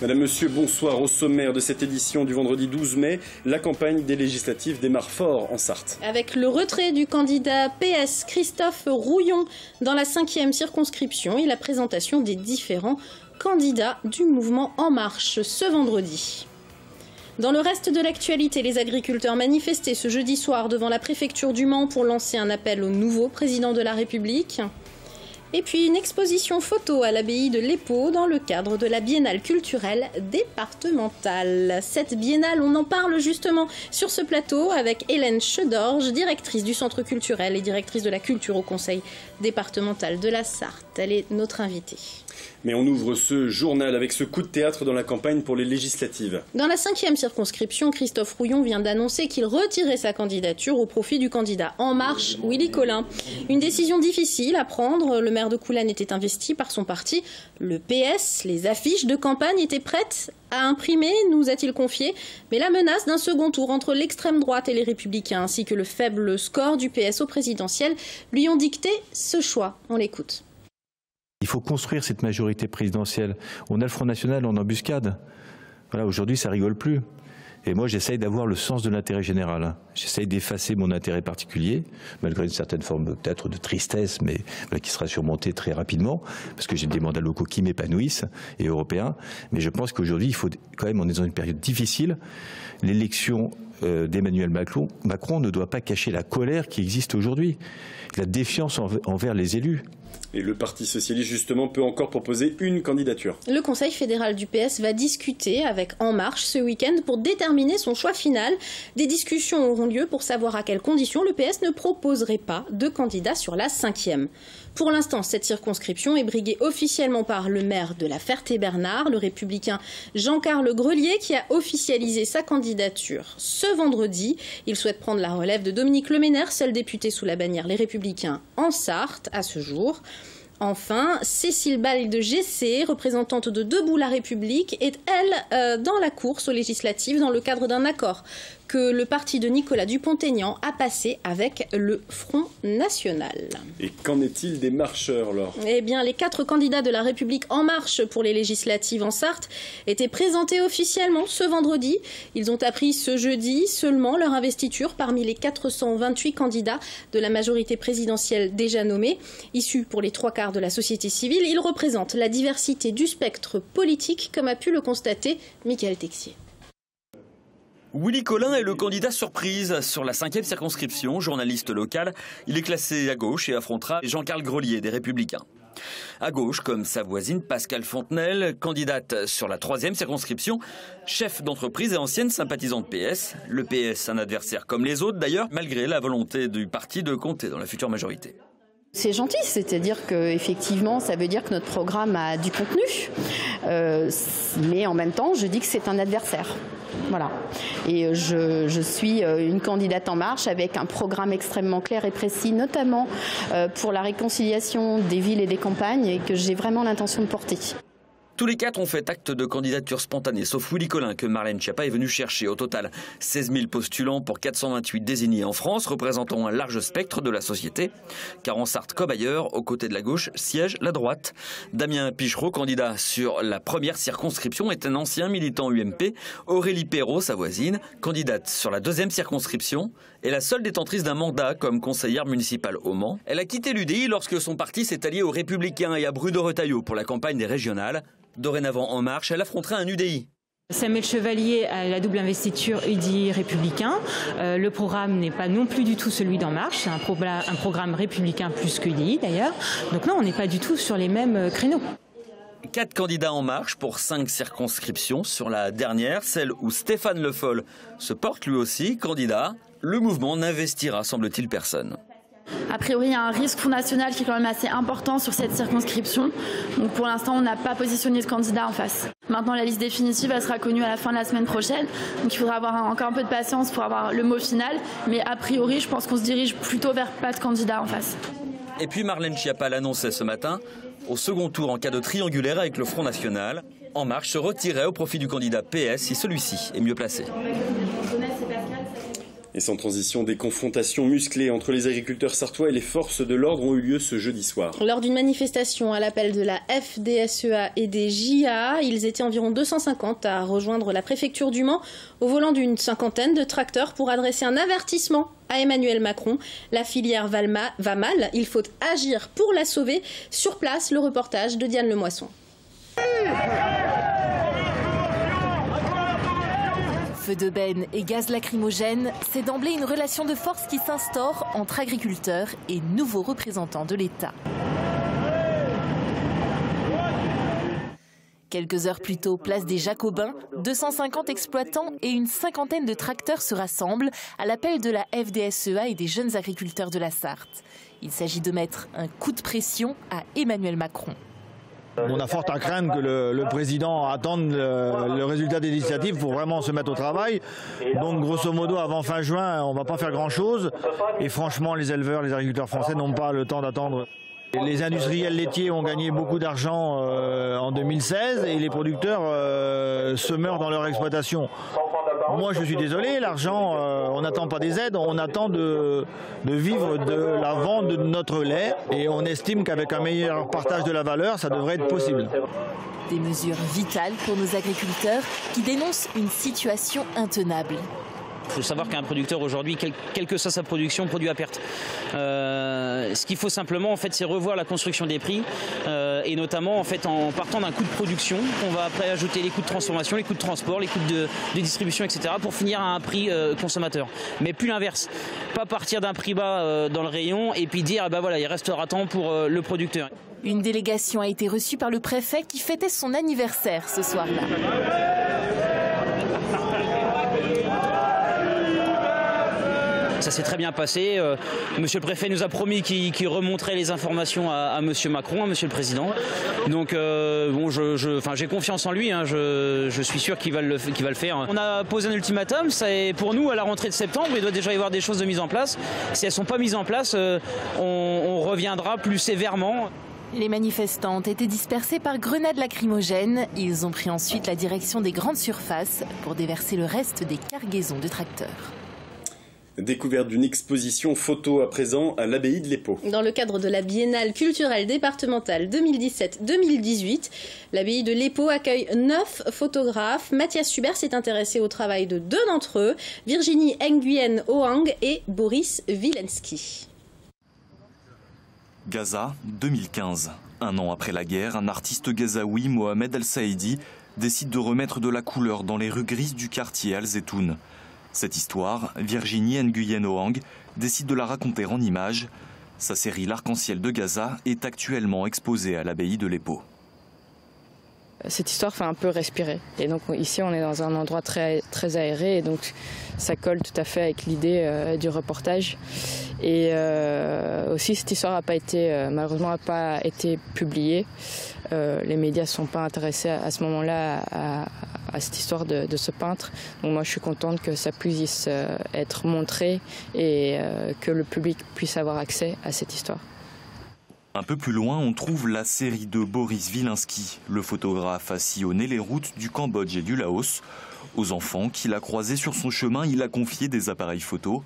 Madame, Monsieur, bonsoir. Au sommaire de cette édition du vendredi 12 mai, la campagne des législatives démarre fort en Sarthe. Avec le retrait du candidat PS Christophe Rouillon dans la 5e circonscription et la présentation des différents candidats du mouvement En Marche ce vendredi. Dans le reste de l'actualité, les agriculteurs manifestaient ce jeudi soir devant la préfecture du Mans pour lancer un appel au nouveau président de la République. Et puis une exposition photo à l'abbaye de l'Épau dans le cadre de la biennale culturelle départementale. Cette biennale, on en parle justement sur ce plateau avec Hélène Chedorge, directrice du centre culturel et directrice de la culture au conseil départemental de la Sarthe. Elle est notre invitée. Mais on ouvre ce journal avec ce coup de théâtre dans la campagne pour les législatives. Dans la 5e circonscription, Christophe Rouillon vient d'annoncer qu'il retirait sa candidature au profit du candidat En Marche, Willy Colin. Une décision difficile à prendre. Le maire de Coulannes était investi par son parti, le PS. Les affiches de campagne étaient prêtes à imprimer, nous a-t-il confié. Mais la menace d'un second tour entre l'extrême droite et les Républicains, ainsi que le faible score du PS au présidentiel, lui ont dicté ce choix. On l'écoute. Il faut construire cette majorité présidentielle. On a le Front National en embuscade. Voilà, aujourd'hui, ça rigole plus. Et moi, j'essaye d'avoir le sens de l'intérêt général. J'essaye d'effacer mon intérêt particulier, malgré une certaine forme peut-être de tristesse, mais qui sera surmontée très rapidement, parce que j'ai des mandats locaux qui m'épanouissent, et européens. Mais je pense qu'aujourd'hui, il faut quand même, on est dans une période difficile. L'élection d'Emmanuel Macron ne doit pas cacher la colère qui existe aujourd'hui, la défiance envers les élus. Et le Parti socialiste, justement, peut encore proposer une candidature. Le Conseil fédéral du PS va discuter avec En Marche ce week-end pour déterminer son choix final. Des discussions auront lieu pour savoir à quelles conditions le PS ne proposerait pas de candidat sur la 5e. Pour l'instant, cette circonscription est briguée officiellement par le maire de La Ferté-Bernard, le républicain Jean-Carl Grelier, qui a officialisé sa candidature ce vendredi. Il souhaite prendre la relève de Dominique Leméner, seul député sous la bannière Les Républicains en Sarthe à ce jour. Enfin, Cécile Ball de Gessé, représentante de Debout la République, est, elle, dans la course aux législatives dans le cadre d'un accord que le parti de Nicolas Dupont-Aignan a passé avec le Front National. Et qu'en est-il des marcheurs, Laure ? Eh bien, les 4 candidats de la République En Marche pour les législatives en Sarthe étaient présentés officiellement ce vendredi. Ils ont appris ce jeudi seulement leur investiture parmi les 428 candidats de la majorité présidentielle déjà nommés. Issus pour les 3/4 de la société civile, ils représentent la diversité du spectre politique, comme a pu le constater Michael Texier. Willy Colin est le candidat surprise sur la 5e circonscription. Journaliste local, il est classé à gauche et affrontera Jean-Carl Grelier des Républicains. À gauche, comme sa voisine Pascale Fontenelle, candidate sur la 3e circonscription, chef d'entreprise et ancienne sympathisante PS. Le PS, un adversaire comme les autres d'ailleurs, malgré la volonté du parti de compter dans la future majorité. C'est gentil, c'est-à-dire qu'effectivement, ça veut dire que notre programme a du contenu, mais en même temps, je dis que c'est un adversaire. Voilà. Et je suis une candidate En Marche avec un programme extrêmement clair et précis, notamment pour la réconciliation des villes et des campagnes, et que j'ai vraiment l'intention de porter. Tous les 4 ont fait acte de candidature spontanée, sauf Willy Colin que Marlène Schiappa est venue chercher. Au total, 16 000 postulants pour 428 désignés en France, représentant un large spectre de la société. Car en Sarthe comme ailleurs, aux côtés de la gauche, siège la droite. Damien Pichereau, candidat sur la 1re circonscription, est un ancien militant UMP. Aurélie Perrault, sa voisine, candidate sur la 2e circonscription, est la seule détentrice d'un mandat comme conseillère municipale au Mans. Elle a quitté l'UDI lorsque son parti s'est allié aux Républicains et à Bruno-Retailleau pour la campagne des régionales. Dorénavant En Marche, elle affrontera un UDI. Samuel Chevalier a la double investiture UDI républicain. Le programme n'est pas non plus du tout celui d'En Marche. C'est un programme républicain plus qu'UDI d'ailleurs. Donc non, on n'est pas du tout sur les mêmes créneaux. 4 candidats En Marche pour 5 circonscriptions. Sur la dernière, celle où Stéphane Le Foll se porte lui aussi candidat, le mouvement n'investira, semble-t-il, personne. A priori, il y a un risque Front National qui est quand même assez important sur cette circonscription. Donc pour l'instant, on n'a pas positionné de candidat en face. Maintenant, la liste définitive, elle sera connue à la fin de la semaine prochaine. Donc il faudra avoir encore un peu de patience pour avoir le mot final. Mais a priori, je pense qu'on se dirige plutôt vers pas de candidat en face. Et puis Marlène Schiappa l'annonçait ce matin, au second tour en cas de triangulaire avec le Front National, En Marche se retirait au profit du candidat PS si celui-ci est mieux placé. Et sans transition, des confrontations musclées entre les agriculteurs sarthois et les forces de l'ordre ont eu lieu ce jeudi soir. Lors d'une manifestation à l'appel de la FDSEA et des JA, ils étaient environ 250 à rejoindre la préfecture du Mans au volant d'une cinquantaine de tracteurs pour adresser un avertissement à Emmanuel Macron. La filière va mal, il faut agir pour la sauver. Sur place, le reportage de Diane Lemoisson. Feux de benne et gaz lacrymogène, c'est d'emblée une relation de force qui s'instaure entre agriculteurs et nouveaux représentants de l'État. Quelques heures plus tôt, place des Jacobins, 250 exploitants et une cinquantaine de tracteurs se rassemblent à l'appel de la FDSEA et des jeunes agriculteurs de la Sarthe. Il s'agit de mettre un coup de pression à Emmanuel Macron. On a fort à craindre que le président attende le résultat des législatives pour vraiment se mettre au travail. Donc grosso modo, avant fin juin, on ne va pas faire grand-chose. Et franchement, les éleveurs, les agriculteurs français n'ont pas le temps d'attendre. Les industriels laitiers ont gagné beaucoup d'argent en 2016 et les producteurs se meurent dans leur exploitation. Moi, je suis désolé, l'argent, on n'attend pas des aides, on attend de vivre de la vente de notre lait et on estime qu'avec un meilleur partage de la valeur, ça devrait être possible. Des mesures vitales pour nos agriculteurs qui dénoncent une situation intenable. Il faut savoir qu'un producteur aujourd'hui, quelle que soit sa production, produit à perte. Ce qu'il faut simplement, en fait, c'est revoir la construction des prix et notamment en fait en partant d'un coût de production, on va après ajouter les coûts de transformation, les coûts de transport, les coûts de distribution, etc. pour finir à un prix consommateur. Mais plus l'inverse. Pas partir d'un prix bas dans le rayon et puis dire, voilà, il restera tant pour le producteur. Une délégation a été reçue par le préfet qui fêtait son anniversaire ce soir-là. Ça s'est très bien passé. Monsieur le préfet nous a promis qu'il remonterait les informations à Monsieur Macron, à Monsieur le Président. Donc j'ai confiance en lui. Je suis sûr qu'il va le faire. On a posé un ultimatum. C'est pour nous à la rentrée de septembre. Il doit déjà y avoir des choses de mise en place. Si elles ne sont pas mises en place, on reviendra plus sévèrement. Les manifestants ont été dispersés par grenades lacrymogènes. Ils ont pris ensuite la direction des grandes surfaces pour déverser le reste des cargaisons de tracteurs. Découverte d'une exposition photo à présent à l'abbaye de l'Épau. Dans le cadre de la Biennale culturelle départementale 2017-2018, l'abbaye de l'Épau accueille 9 photographes. Mathias Hubert s'est intéressé au travail de 2 d'entre eux, Virginie Nguyen Oang et Boris Vilensky. Gaza, 2015. Un an après la guerre, un artiste gazaoui, Mohamed Al-Saïdi, décide de remettre de la couleur dans les rues grises du quartier Al-Zetoun. Cette histoire, Virginie Nguyen Oang décide de la raconter en images. Sa série L'arc-en-ciel de Gaza est actuellement exposée à l'abbaye de l'Épau. Cette histoire fait un peu respirer. Et donc ici, on est dans un endroit très, très aéré. Et donc ça colle tout à fait avec l'idée du reportage. Et aussi, cette histoire n'a pas été, malheureusement, n'a pas été publiée. Les médias ne sont pas intéressés à ce moment-là à cette histoire de ce peintre. Donc moi, je suis contente que ça puisse être montré et que le public puisse avoir accès à cette histoire. Un peu plus loin, on trouve la série de Boris Vilensky. Le photographe a sillonné les routes du Cambodge et du Laos. Aux enfants qu'il a croisés sur son chemin, il a confié des appareils photo.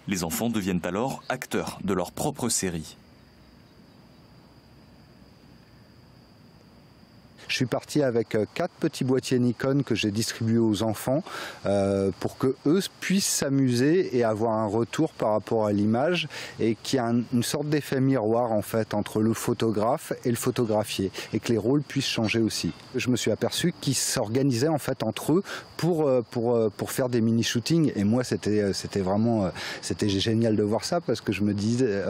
Les enfants deviennent alors acteurs de leur propre série. Je suis parti avec 4 petits boîtiers Nikon que j'ai distribués aux enfants pour qu'eux puissent s'amuser et avoir un retour par rapport à l'image et qu'il y ait une sorte d'effet miroir en fait entre le photographe et le photographié et que les rôles puissent changer aussi. Je me suis aperçu qu'ils s'organisaient en fait entre eux pour faire des mini-shootings et moi c'était vraiment génial de voir ça parce que je me disais,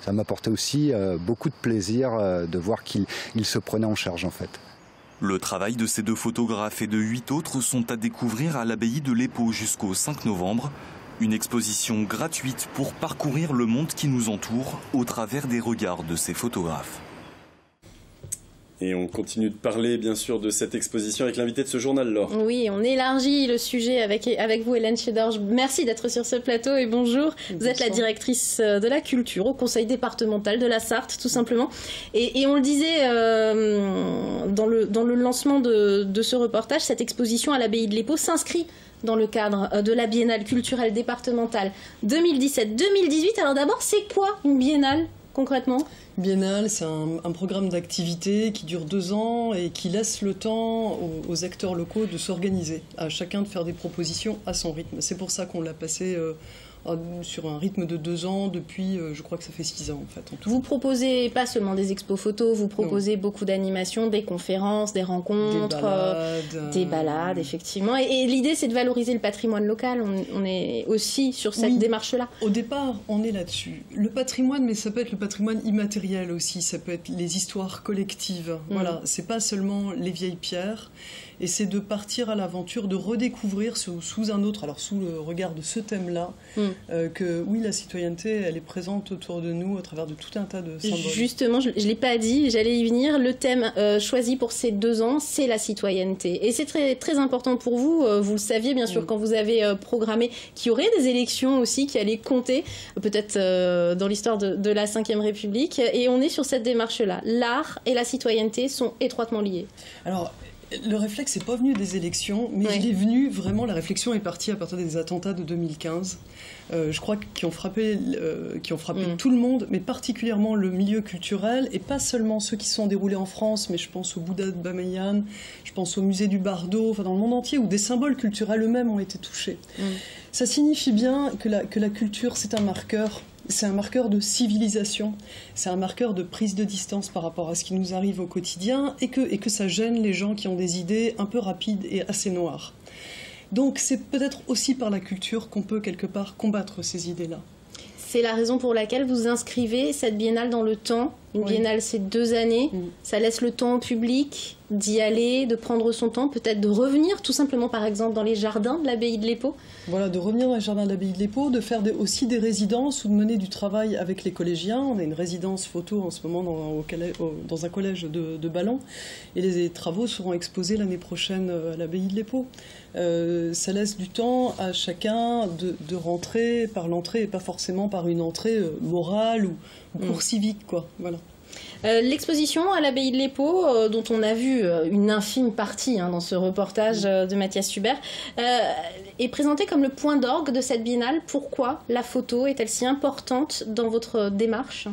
ça m'apportait aussi beaucoup de plaisir de voir qu'ils se prenaient en charge en fait. Le travail de ces 2 photographes et de 8 autres sont à découvrir à l'abbaye de l'Épau jusqu'au 5 novembre. Une exposition gratuite pour parcourir le monde qui nous entoure au travers des regards de ces photographes. Et on continue de parler, bien sûr, de cette exposition avec l'invité de ce journal, Laure. Oui, on élargit le sujet avec vous, Hélène Chédor. Merci d'être sur ce plateau et bonjour. Vous êtes la directrice de la culture au conseil départemental de la Sarthe, tout simplement. Et on le disait dans le lancement de ce reportage, cette exposition à l'abbaye de l'Épau s'inscrit dans le cadre de la biennale culturelle départementale 2017-2018. Alors d'abord, c'est quoi une biennale concrètement ? Biennale, c'est un programme d'activité qui dure 2 ans et qui laisse le temps aux acteurs locaux de s'organiser, à chacun de faire des propositions à son rythme. C'est pour ça qu'on l'a passé sur un rythme de 2 ans depuis, je crois que ça fait 6 ans en fait. En tout. Vous proposez pas seulement des expos photos, vous proposez beaucoup d'animations, des conférences, des rencontres, des balades effectivement. Et l'idée c'est de valoriser le patrimoine local, on est aussi sur cette démarche-là. Au départ, on est là-dessus. Le patrimoine, mais ça peut être le patrimoine immatériel aussi, ça peut être les histoires collectives. Voilà, c'est pas seulement les vieilles pierres. Et c'est de partir à l'aventure, de redécouvrir sous un autre, alors sous le regard de ce thème-là, que oui, la citoyenneté, elle est présente autour de nous à travers de tout un tas de symboles. Justement, je ne l'ai pas dit, j'allais y venir, le thème choisi pour ces 2 ans, c'est la citoyenneté. Et c'est très, très important pour vous, vous le saviez bien sûr quand vous avez programmé qu'il y aurait des élections aussi qui allaient compter, peut-être dans l'histoire de la Ve République, et on est sur cette démarche-là. L'art et la citoyenneté sont étroitement liés. Alors, le réflexe n'est pas venu des élections, mais il est venu vraiment, la réflexion est partie à partir des attentats de 2015, je crois qui ont frappé tout le monde, mais particulièrement le milieu culturel, et pas seulement ceux qui se sont déroulés en France, mais je pense au Bouddha de Bamiyan, je pense au musée du Bardo, enfin dans le monde entier, où des symboles culturels eux-mêmes ont été touchés. Ça signifie bien que la culture, c'est un marqueur. C'est un marqueur de civilisation, c'est un marqueur de prise de distance par rapport à ce qui nous arrive au quotidien et que ça gêne les gens qui ont des idées un peu rapides et assez noires. Donc c'est peut-être aussi par la culture qu'on peut quelque part combattre ces idées-là. C'est la raison pour laquelle vous inscrivez cette biennale dans le temps. Une biennale, c'est 2 années. Ça laisse le temps au public d'y aller, de prendre son temps, peut-être de revenir tout simplement, par exemple, dans les jardins de l'abbaye de l'Épau. Voilà, de revenir dans les jardins de l'abbaye de l'Épau, de faire aussi des résidences ou de mener du travail avec les collégiens. On a une résidence photo en ce moment dans un collège de Ballon. Et les travaux seront exposés l'année prochaine à l'abbaye de l'Épau. Ça laisse du temps à chacun de rentrer par l'entrée et pas forcément par une entrée morale ou cours civique, quoi. Voilà. L'exposition à l'abbaye de l'Épau, dont on a vu une infime partie dans ce reportage de Mathias Hubert, est présentée comme le point d'orgue de cette biennale. Pourquoi la photo est-elle si importante dans votre démarche ?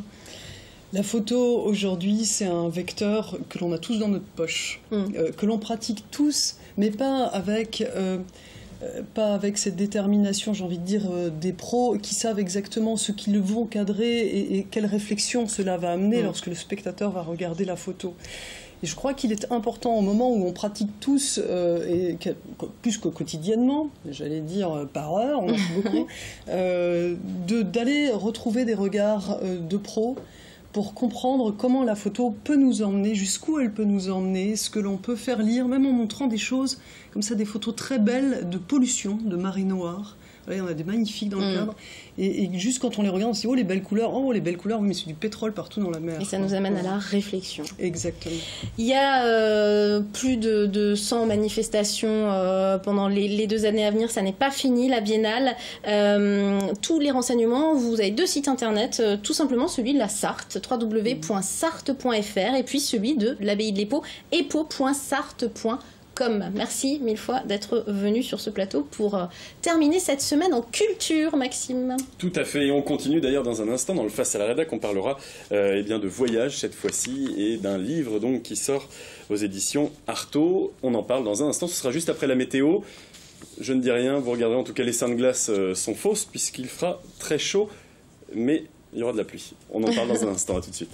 La photo, aujourd'hui, c'est un vecteur que l'on a tous dans notre poche, que l'on pratique tous, mais pas avec cette détermination, j'ai envie de dire, des pros qui savent exactement ce qu'ils vont cadrer et quelle réflexion cela va amener lorsque le spectateur va regarder la photo. Et je crois qu'il est important au moment où on pratique tous, et plus que quotidiennement, j'allais dire par heure, on en fait beaucoup, d'aller retrouver des regards de pros pour comprendre comment la photo peut nous emmener, jusqu'où elle peut nous emmener, ce que l'on peut faire lire, même en montrant des choses comme ça, des photos très belles de pollution, de marée noire. Là, il y en a des magnifiques dans le cadre. Et juste quand on les regarde, on se dit « Oh, les belles couleurs, oui, mais c'est du pétrole partout dans la mer. » Et ça nous amène à la réflexion. Exactement. Il y a plus de 100 manifestations pendant les 2 années à venir. Ça n'est pas fini, la biennale. Tous les renseignements, vous avez 2 sites internet, tout simplement celui de la Sarthe, www.sarthe.fr, et puis celui de l'abbaye de l'Épau, épau.sarthe.fr. Merci 1000 fois d'être venu sur ce plateau pour terminer cette semaine en culture, Maxime. Tout à fait, et on continue d'ailleurs dans un instant dans le Face à la Rédac, on parlera de voyage cette fois-ci et d'un livre donc qui sort aux éditions Artaud. On en parle dans un instant, ce sera juste après la météo. Je ne dis rien, vous regarderez, en tout cas les seins de glace sont fausses puisqu'il fera très chaud, mais il y aura de la pluie. On en parle dans un instant, à tout de suite.